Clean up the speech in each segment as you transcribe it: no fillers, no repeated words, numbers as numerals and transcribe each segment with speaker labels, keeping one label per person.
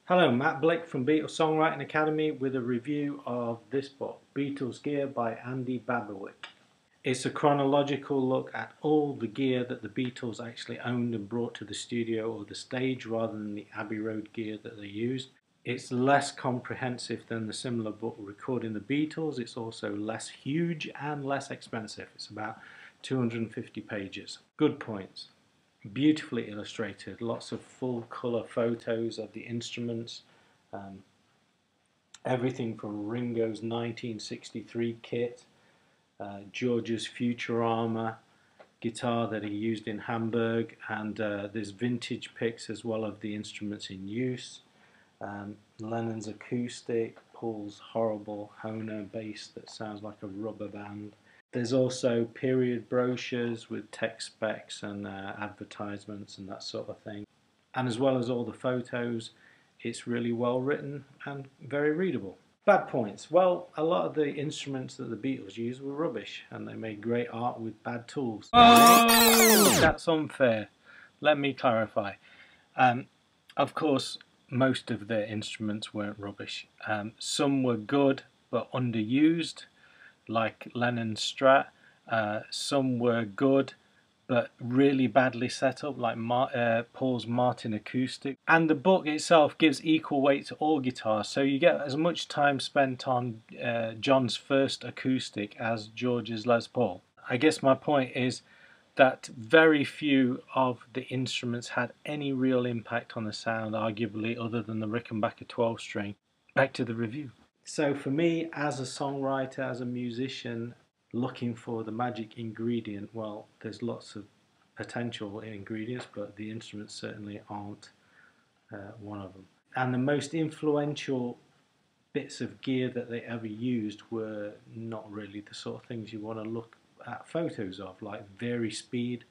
Speaker 1: Hello, Matt Blick from Beatles Songwriting Academy with a review of this book, Beatles Gear by Andy Babuik. It's a chronological look at all the gear that the Beatles actually owned and brought to the studio or the stage rather than the Abbey Road gear that they used. It's less comprehensive than the similar book Recording the Beatles. It's also less huge and less expensive. It's about 250 pages. Good points. Beautifully illustrated, lots of full colour photos of the instruments, everything from Ringo's 1963 kit, George's Futurama guitar that he used in Hamburg, and there's vintage pics as well of the instruments in use, Lennon's acoustic, Paul's horrible Hohner bass that sounds like a rubber band. There's also period brochures with tech specs and advertisements and that sort of thing. And as well as all the photos, it's really well written and very readable. Bad points. Well, a lot of the instruments that the Beatles used were rubbish and they made great art with bad tools. Oh! That's unfair. Let me clarify. Of course, most of their instruments weren't rubbish. Some were good but underused, like Lennon's Strat. Some were good but really badly set up, like Paul's Martin acoustic. And the book itself gives equal weight to all guitars, so you get as much time spent on John's first acoustic as George's Les Paul. I guess my point is that very few of the instruments had any real impact on the sound, arguably, other than the Rickenbacker 12-string. Back to the review. So for me, as a songwriter, as a musician, looking for the magic ingredient, well, there's lots of potential ingredients, but the instruments certainly aren't one of them. And the most influential bits of gear that they ever used were not really the sort of things you want to look at photos of, like vary speed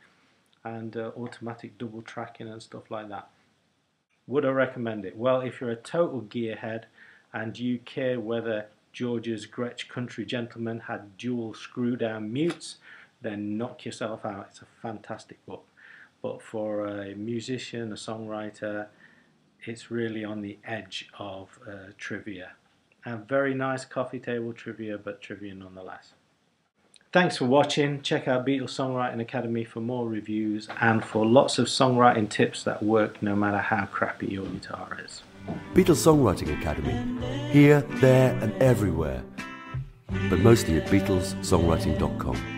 Speaker 1: and automatic double tracking and stuff like that. Would I recommend it? Well, if you're a total gearhead and you care whether George's Gretsch Country Gentleman had dual screw-down mutes, then knock yourself out. It's a fantastic book. But for a musician, a songwriter, it's really on the edge of trivia. And very nice coffee table trivia, but trivia nonetheless. Thanks for watching. Check out Beatles Songwriting Academy for more reviews and for lots of songwriting tips that work no matter how crappy your guitar is.
Speaker 2: Beatles Songwriting Academy, here, there and everywhere, but mostly at BeatlesSongwriting.com.